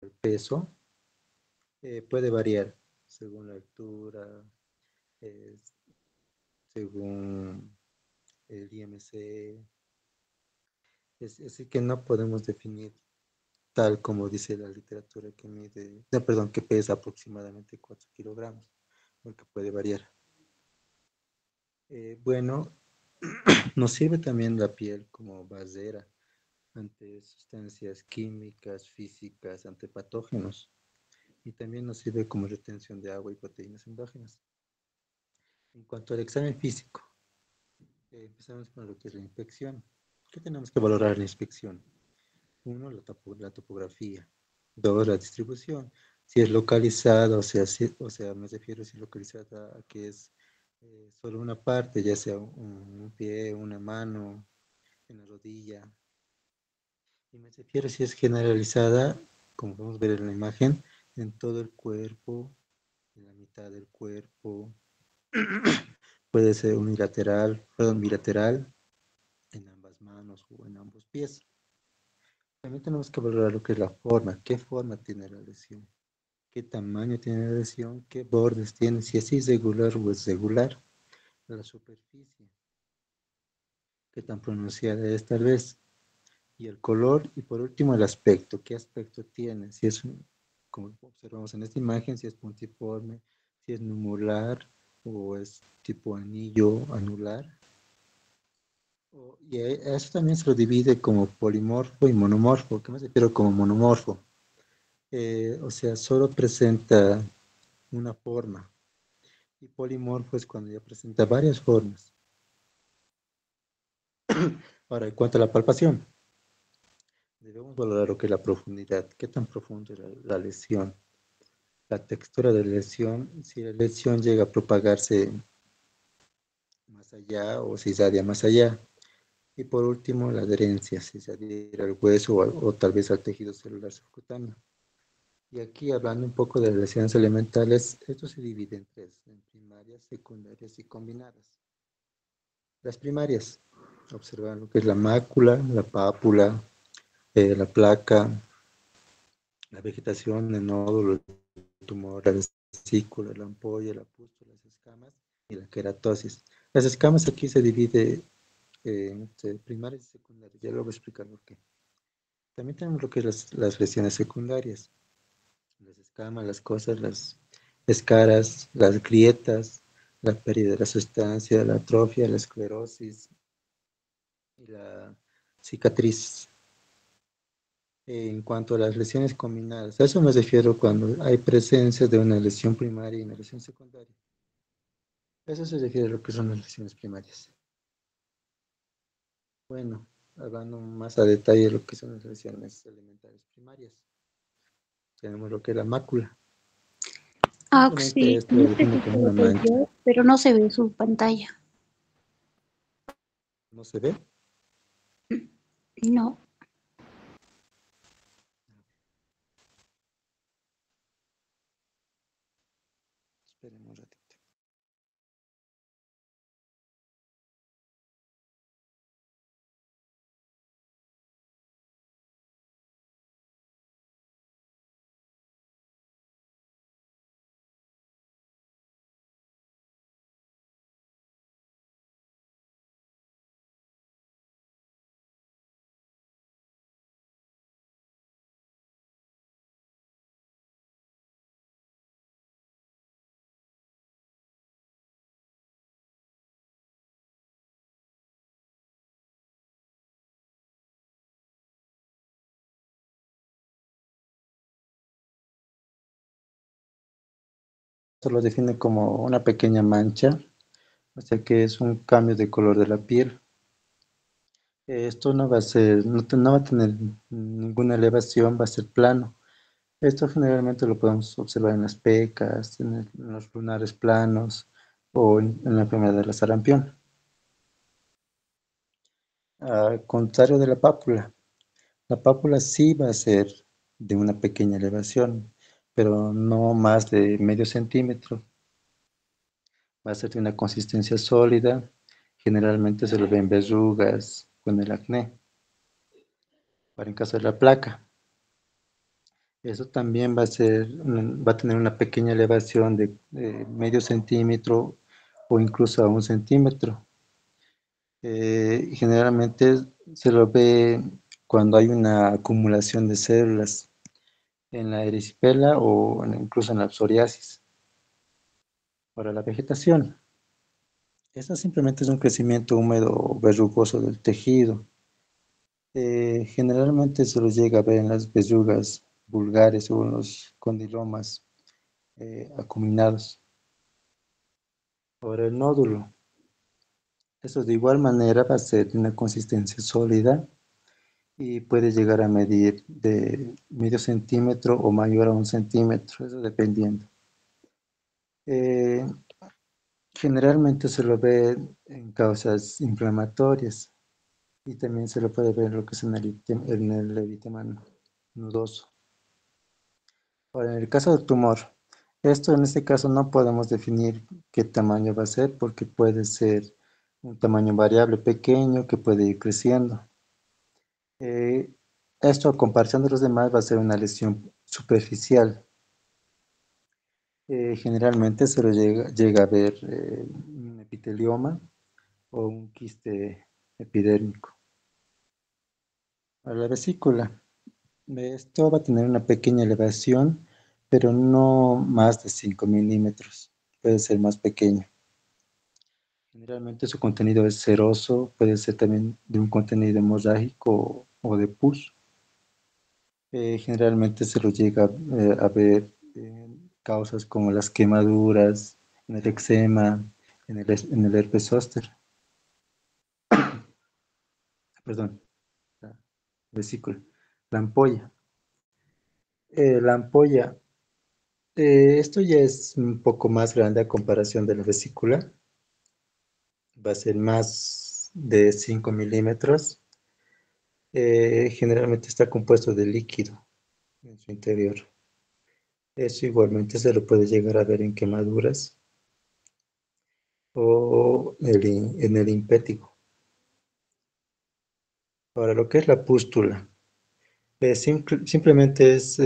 el peso, puede variar según la altura, eh, según el IMC. Es así que no podemos definir tal como dice la literatura que mide, no, perdón, que pesa aproximadamente 4 kilogramos, porque puede variar. Bueno, nos sirve también la piel como basera ante sustancias químicas, físicas, ante patógenos. Y también nos sirve como retención de agua y proteínas endógenas. En cuanto al examen físico, empezamos con lo que es la inspección. ¿Qué tenemos que valorar en la inspección? Uno, la topografía. Dos, la distribución. Si es localizada, o sea, me refiero si es localizada a que es solo una parte, ya sea un pie, una mano, en la rodilla. Y me refiero si es generalizada, como podemos ver en la imagen, en todo el cuerpo, en la mitad del cuerpo. Puede ser unilateral, perdón, bilateral, en ambas manos o en ambos pies. También tenemos que valorar lo que es la forma, qué forma tiene la lesión, qué tamaño tiene la lesión, qué bordes tiene, si es irregular o es regular, la superficie, qué tan pronunciada es tal vez, y el color, y por último el aspecto, qué aspecto tiene, si es, como observamos en esta imagen, si es puntiforme, si es numular o es tipo anillo anular. Y a eso también se lo divide como polimorfo y monomorfo. ¿Qué me refiero como monomorfo? O sea, solo presenta una forma. Y polimorfo es cuando ya presenta varias formas. Ahora, en cuanto a la palpación, debemos valorar lo que es la profundidad. ¿Qué tan profundo es la lesión? La textura de la lesión, si la lesión llega a propagarse más allá o si irradia más allá. Y por último, la adherencia, si se adhiere al hueso o tal vez al tejido celular subcutáneo. Y aquí hablando un poco de las lesiones elementales, esto se divide en tres, en primarias, secundarias y combinadas. Las primarias, observan lo que es la mácula, la pápula, la placa, la vegetación, el nódulo, el tumor, la vesícula, la ampolla, la pústula, las escamas y la queratosis. Las escamas aquí se divide entre primarias y secundarias, ya lo voy a explicar por qué. También tenemos lo que es las lesiones secundarias, las escamas, las cosas, las escaras, las grietas, la pérdida de la sustancia, la atrofia, la esclerosis y la cicatriz. En cuanto a las lesiones combinadas, a eso me refiero cuando hay presencia de una lesión primaria y una lesión secundaria. A eso se refiere a lo que son las lesiones primarias. Bueno, hablando más a detalle de lo que son las lesiones elementales primarias, tenemos lo que es la mácula. Ah, Simplemente sí, esto no lo sé define si como puedo una ver mancha. yo, pero no se ve su pantalla. ¿No se ve? No. Esperemos un ratito. Esto lo define como una pequeña mancha, o sea que es un cambio de color de la piel. Esto no va a ser, no va a tener ninguna elevación, va a ser plano. Esto generalmente lo podemos observar en las pecas, en los lunares planos o en la enfermedad de la sarampión. Al contrario de la pápula sí va a ser de una pequeña elevación, pero no más de medio centímetro. Va a ser de una consistencia sólida. Generalmente se lo ven verrugas con el acné. Para en caso de la placa, Eso también va a tener una pequeña elevación de medio centímetro o incluso a 1 centímetro. Generalmente se lo ve cuando hay una acumulación de células en la erisipela o incluso en la psoriasis. Para la vegetación, esta simplemente es un crecimiento húmedo o verrugoso del tejido. Generalmente se lo llega a ver en las verrugas vulgares o en los condilomas acuminados. Ahora el nódulo. Eso de igual manera va a ser de una consistencia sólida y puede llegar a medir de medio centímetro o mayor a 1 centímetro, eso dependiendo. Eh, Generalmente se lo ve en causas inflamatorias y también se lo puede ver en lo que es en el eritema nudoso. Ahora, en el caso del tumor, esto en este caso no podemos definir qué tamaño va a ser porque puede ser un tamaño variable pequeño que puede ir creciendo. Eh, Esto a comparación de los demás va a ser una lesión superficial. Generalmente se lo llega a ver un epitelioma o un quiste epidérmico. A la vesícula. Esto va a tener una pequeña elevación, pero no más de 5 milímetros. Puede ser más pequeño. Generalmente su contenido es seroso, puede ser también de un contenido hemorrágico o de pus. Generalmente se lo llega a ver en causas como las quemaduras, en el eczema, en el herpes zóster, perdón, la vesícula, la ampolla. La ampolla, esto ya es un poco más grande a comparación de la vesícula, va a ser más de 5 milímetros. Generalmente está compuesto de líquido en su interior. Eso igualmente se lo puede llegar a ver en quemaduras o en el impétigo. Ahora, lo que es la pústula, simplemente es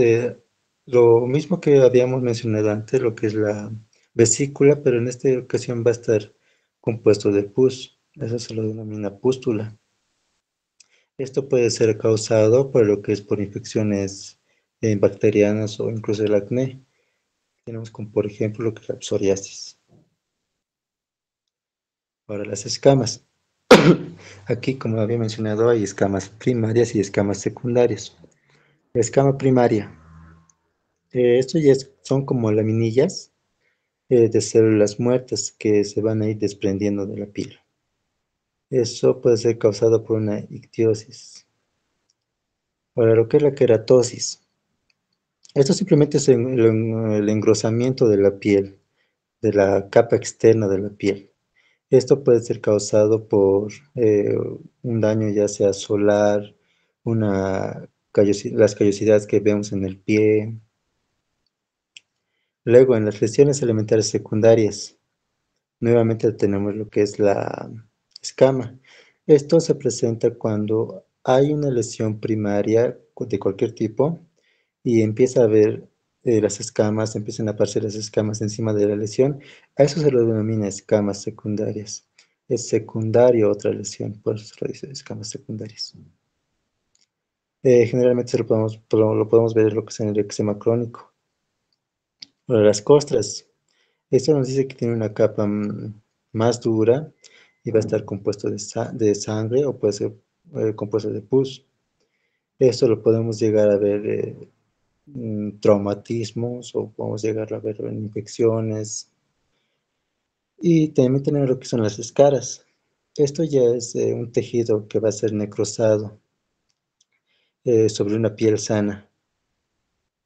lo mismo que habíamos mencionado antes, lo que es la vesícula, pero en esta ocasión va a estar compuesto de pus. Eso se lo denomina pústula. Esto puede ser causado por lo que es por infecciones bacterianas o incluso el acné. Tenemos como por ejemplo lo que es la psoriasis. Ahora las escamas. Aquí, como había mencionado, hay escamas primarias y escamas secundarias. La escama primaria. Esto ya son como laminillas de células muertas que se van a ir desprendiendo de la piel. Eso puede ser causado por una ictiosis. Ahora, lo que es la queratosis. Esto simplemente es el engrosamiento de la piel, de la capa externa de la piel. Esto puede ser causado por un daño ya sea solar, las callosidades que vemos en el pie. Luego, en las lesiones elementales secundarias, nuevamente tenemos lo que es la escama. Esto se presenta cuando hay una lesión primaria de cualquier tipo y empieza a haber las escamas, empiezan a aparecer las escamas encima de la lesión. A eso se lo denomina escamas secundarias. Es secundario otra lesión, por eso se lo dice escamas secundarias. Generalmente lo podemos ver en lo que es en el eczema crónico. Ahora, las costras. Esto nos dice que tiene una capa más dura y va a estar compuesto de sangre o puede ser compuesto de pus. Esto lo podemos llegar a ver traumatismos o podemos llegar a ver en infecciones. Y también tenemos lo que son las escaras. Esto ya es un tejido que va a ser necrosado sobre una piel sana.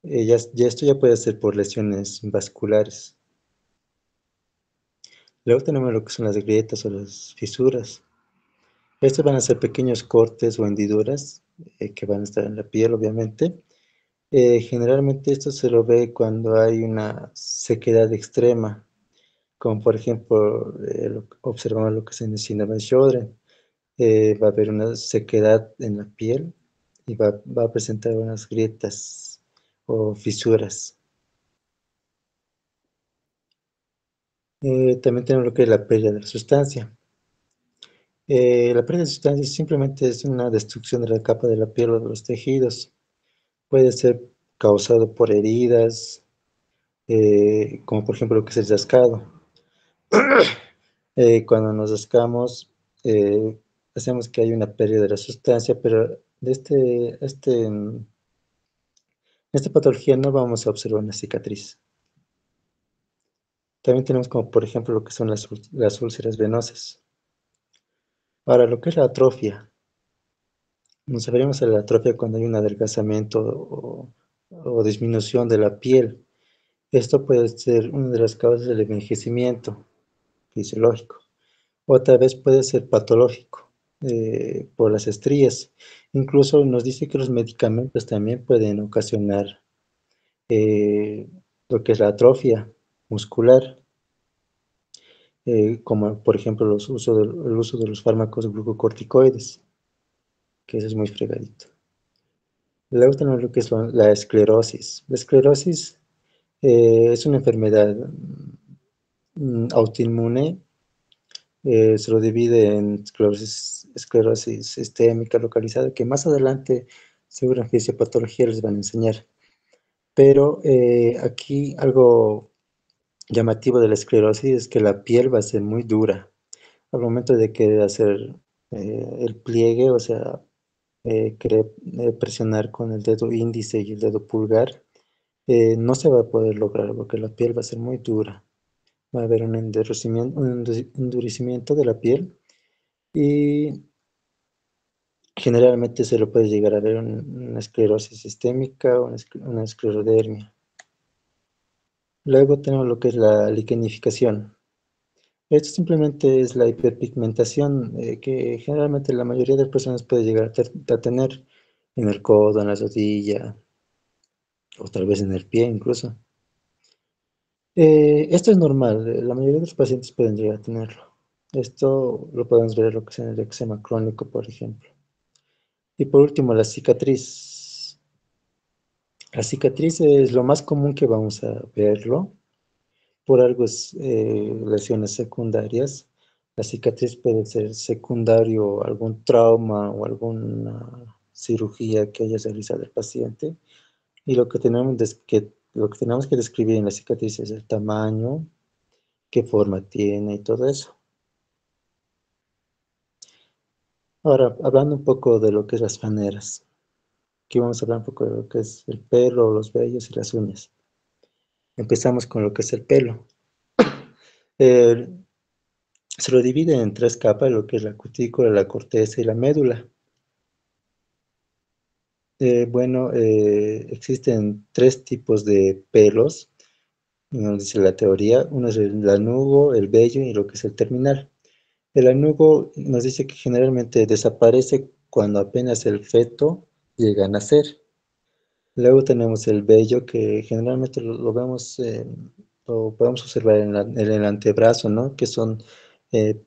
Esto ya puede ser por lesiones vasculares. Luego tenemos lo que son las grietas o las fisuras. Estos van a ser pequeños cortes o hendiduras que van a estar en la piel, obviamente. Generalmente esto se lo ve cuando hay una sequedad extrema, como por ejemplo observamos lo que se en el síndrome de Sjögren. Va a haber una sequedad en la piel y va a presentar unas grietas o fisuras. También tenemos lo que es la pérdida de la sustancia. La pérdida de sustancia simplemente es una destrucción de la capa de la piel o de los tejidos. Puede ser causado por heridas, como por ejemplo lo que es el rascado. Cuando nos rascamos, hacemos que hay una pérdida de la sustancia, pero esta patología no vamos a observar una cicatriz. También tenemos como por ejemplo lo que son las úlceras venosas. Ahora, lo que es la atrofia. Nos referimos a la atrofia cuando hay un adelgazamiento o disminución de la piel. Esto puede ser una de las causas del envejecimiento fisiológico. Otra vez puede ser patológico por las estrías. Incluso nos dice que los medicamentos también pueden ocasionar eh, lo que es la atrofia muscular, como por ejemplo el uso de los fármacos glucocorticoides, que eso es muy fregadito. Luego tenemos lo que es la esclerosis. La esclerosis es una enfermedad autoinmune. Se lo divide en esclerosis sistémica localizada, que más adelante seguro en fisiopatología les van a enseñar. Pero aquí algo llamativo de la esclerosis es que la piel va a ser muy dura. Al momento de querer hacer el pliegue, o sea, querer presionar con el dedo índice y el dedo pulgar, no se va a poder lograr porque la piel va a ser muy dura. Va a haber un endurecimiento de la piel y generalmente se lo puede llegar a ver una esclerosis sistémica o una esclerodermia. Luego tenemos lo que es la liquenificación. Esto simplemente es la hiperpigmentación que generalmente la mayoría de las personas puede llegar a tener en el codo, en la rodilla o tal vez en el pie incluso. Esto es normal, la mayoría de los pacientes pueden llegar a tenerlo. Esto lo podemos ver en lo que es en el eczema crónico, por ejemplo. Y por último, la cicatriz. La cicatriz es lo más común que vamos a verlo. Por algo es lesiones secundarias. La cicatriz puede ser secundario a algún trauma o alguna cirugía que haya realizado el paciente. Y lo que tenemos que describir en la cicatriz es el tamaño, qué forma tiene y todo eso. Ahora, hablando un poco de lo que es las faneras. Aquí vamos a hablar un poco de lo que es el pelo, los vellos y las uñas. Empezamos con lo que es el pelo. Eh, Se lo divide en tres capas, lo que es la cutícula, la corteza y la médula. Existen tres tipos de pelos, nos dice la teoría. Uno es el lanugo, el vello y lo que es el terminal. El lanugo nos dice que generalmente desaparece cuando apenas el feto llega a nacer. Luego tenemos el vello, que generalmente lo vemos, lo podemos observar en el antebrazo, ¿no? Que son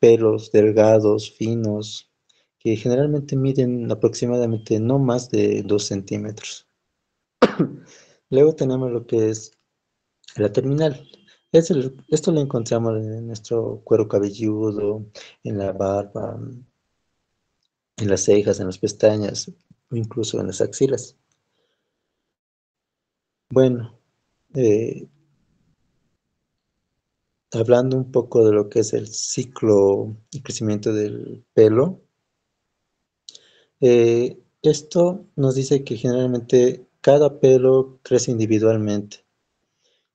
pelos delgados, finos, que generalmente miden aproximadamente no más de 2 centímetros. Luego tenemos lo que es la terminal. Esto lo encontramos en nuestro cuero cabelludo, en la barba, en las cejas, en las pestañas, o incluso en las axilas. Bueno, eh, hablando un poco de lo que es el ciclo y crecimiento del pelo, esto nos dice que generalmente cada pelo crece individualmente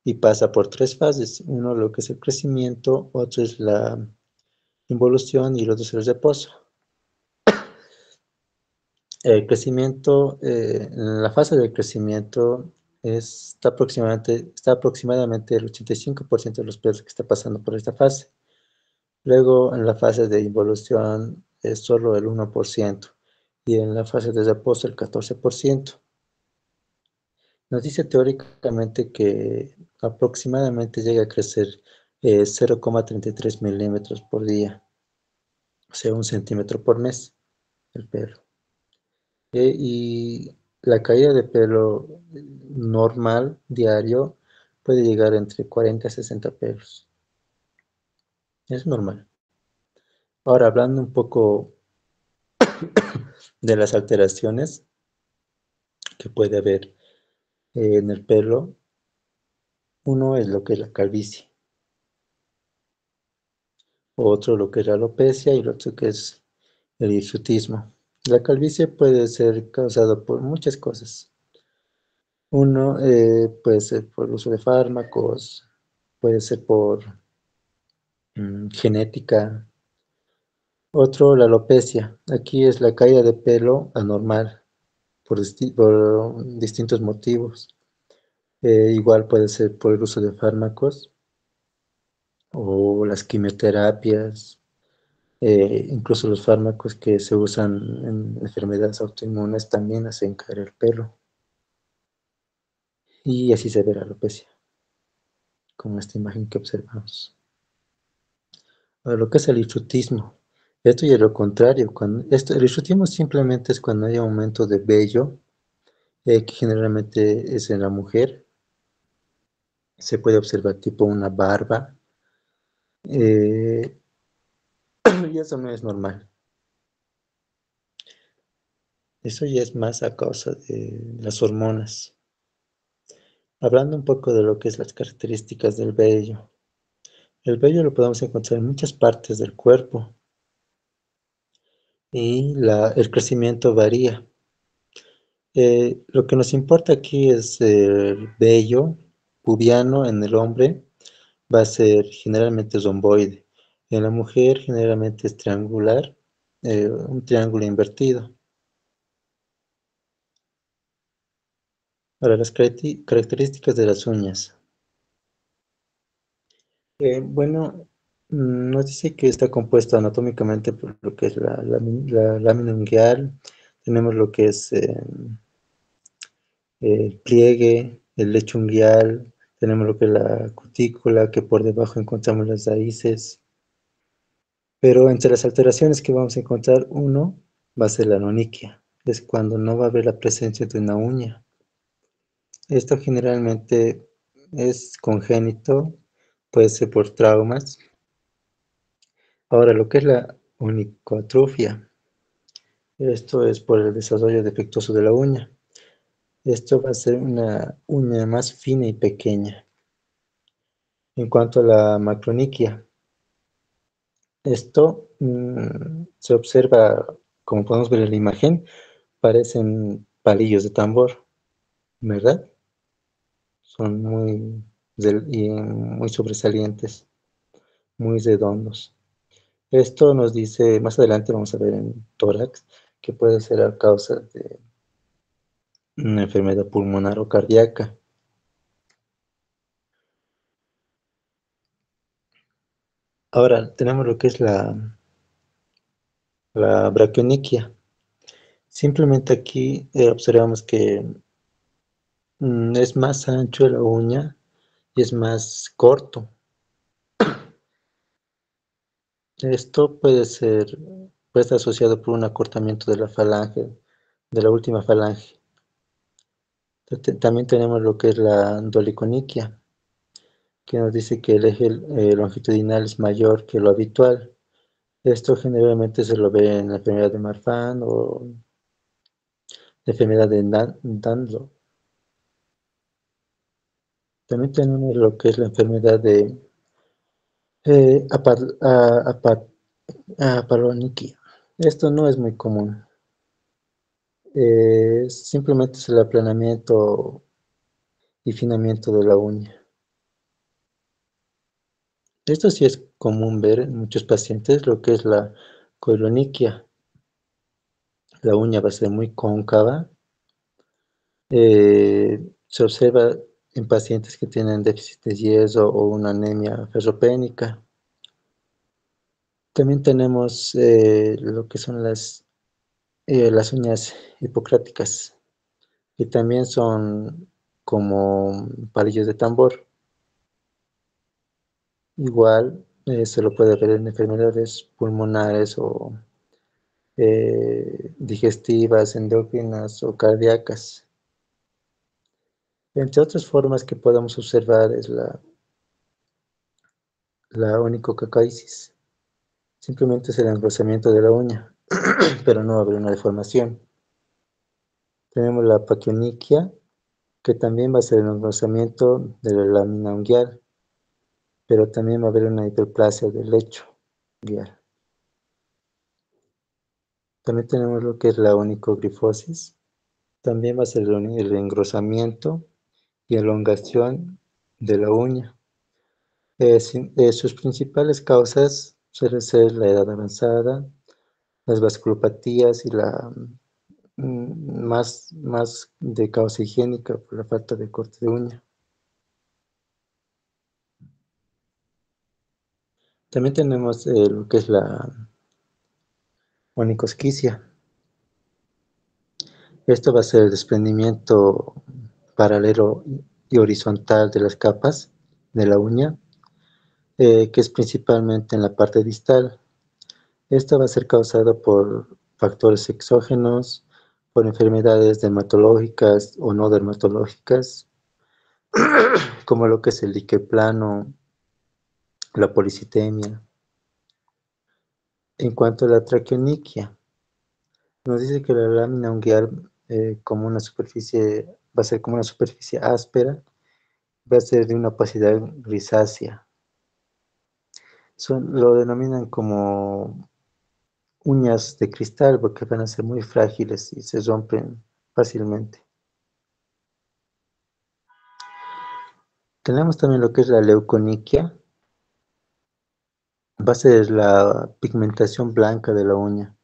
y pasa por tres fases. Uno lo que es el crecimiento, otro es la involución y el otro es el reposo. El crecimiento, en la fase de crecimiento está aproximadamente el 85% de los pelos que está pasando por esta fase. Luego, en la fase de involución es solo el 1% y en la fase de reposo el 14%. Nos dice teóricamente que aproximadamente llega a crecer 0,33 milímetros por día, o sea, 1 centímetro por mes el pelo. Y la caída de pelo normal, diario, puede llegar entre 40 a 60 pelos. Es normal. Ahora, hablando un poco de las alteraciones que puede haber en el pelo, uno es lo que es la calvicie, otro lo que es la alopecia y el otro que es el hirsutismo. La calvicie puede ser causada por muchas cosas. Uno puede ser por el uso de fármacos, puede ser por genética. Otro, la alopecia. Aquí es la caída de pelo anormal por distintos motivos. Igual puede ser por el uso de fármacos o las quimioterapias, incluso los fármacos que se usan en enfermedades autoinmunes también hacen caer el pelo. Y así se ve la alopecia, con esta imagen que observamos. Ahora, lo que es el hirsutismo. Esto ya es lo contrario. El hirsutismo simplemente es cuando hay aumento de vello, que generalmente es en la mujer. Se puede observar tipo una barba. eh, y eso no es normal. Eso ya es más a causa de las hormonas. Hablando un poco de lo que es las características del vello. El vello lo podemos encontrar en muchas partes del cuerpo y el crecimiento varía. Lo que nos importa aquí es el vello pubiano en el hombre, va a ser generalmente romboide. En la mujer generalmente es triangular, un triángulo invertido. Ahora, las características de las uñas. Bueno, nos dice que está compuesto anatómicamente por lo que es la lámina unguial, tenemos lo que es el pliegue, el lecho unguial, tenemos lo que es la cutícula, que por debajo encontramos las raíces, pero entre las alteraciones que vamos a encontrar, uno va a ser la anoniquia, es cuando no va a haber la presencia de una uña. Esto generalmente es congénito, puede ser por traumas. Ahora, lo que es la onicotrofia, esto es por el desarrollo defectuoso de la uña. Esto va a ser una uña más fina y pequeña. En cuanto a la macroniquia, esto se observa, como podemos ver en la imagen, parecen palillos de tambor, ¿verdad? Son muy sobresalientes, muy redondos. Esto nos dice, más adelante vamos a ver en tórax, que puede ser a causa de una enfermedad pulmonar o cardíaca. Ahora tenemos lo que es la braquioniquia. Simplemente aquí observamos que es más ancho la uña y es más corto. Esto puede estar asociado por un acortamiento de la falange, de la última falange. También tenemos lo que es la doliconiquia, que nos dice que el eje longitudinal es mayor que lo habitual. Esto generalmente se lo ve en la enfermedad de Marfan o la enfermedad de Danlo. También tenemos lo que es la enfermedad de apaloniquia. Esto no es muy común. Simplemente es el aplanamiento y finamiento de la uña. Esto sí es común ver en muchos pacientes, lo que es la coiloniquia. La uña va a ser muy cóncava. Se observa en pacientes que tienen déficit de hierro o una anemia ferropénica. También tenemos lo que son las uñas hipocráticas, que también son como palillos de tambor. Igual se lo puede ver en enfermedades pulmonares o digestivas, endocrinas o cardíacas. Entre otras formas que podemos observar es la onicocacoides. Simplemente es el engrosamiento de la uña, pero no va a haber una deformación. Tenemos la paquioniquia, que también va a ser el engrosamiento de la lámina unguial, pero también va a haber una hiperplasia del lecho unguial. También tenemos lo que es la onicogrifosis. También va a ser el engrosamiento y elongación de la uña. Sus principales causas suelen ser la edad avanzada, las vasculopatías y más de causa higiénica por la falta de corte de uña. También tenemos lo que es la onicosquicia. Esto va a ser el desprendimiento paralelo y horizontal de las capas de la uña, que es principalmente en la parte distal. Esto va a ser causado por factores exógenos, por enfermedades dermatológicas o no dermatológicas, como lo que es el líquen plano, la policitemia. En cuanto a la traqueoniquia, nos dice que la lámina unguial va a ser como una superficie áspera, va a ser de una opacidad grisácea. Lo denominan como uñas de cristal porque van a ser muy frágiles y se rompen fácilmente. Tenemos también lo que es la leuconiquia, va a ser la pigmentación blanca de la uña,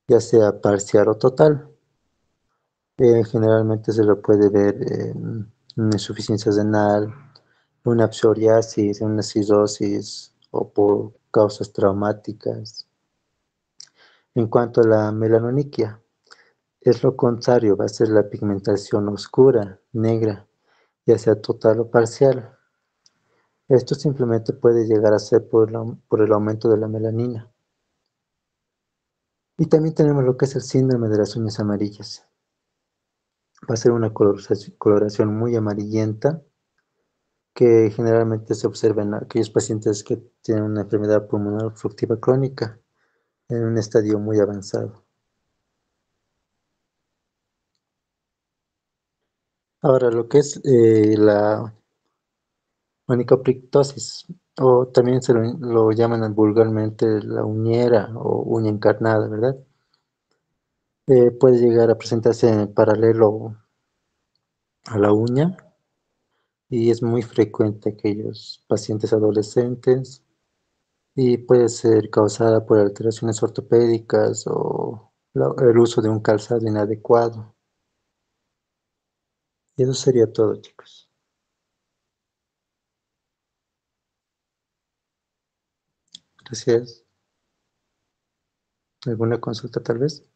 ya sea parcial o total. Generalmente se lo puede ver en una insuficiencia renal, una psoriasis, una cirrosis o por causas traumáticas. En cuanto a la melanoniquia, es lo contrario, va a ser la pigmentación oscura, negra, ya sea total o parcial. Esto simplemente puede llegar a ser por el aumento de la melanina. Y también tenemos lo que es el síndrome de las uñas amarillas. Va a ser una coloración muy amarillenta que generalmente se observa en aquellos pacientes que tienen una enfermedad pulmonar obstructiva crónica en un estadio muy avanzado. Ahora, lo que es la onicoprictosis, o también lo llaman vulgarmente la uñera o uña encarnada, ¿verdad? Puede llegar a presentarse en paralelo a la uña y es muy frecuente en aquellos pacientes adolescentes y puede ser causada por alteraciones ortopédicas o el uso de un calzado inadecuado. Y eso sería todo, chicos. Gracias. ¿Alguna consulta tal vez?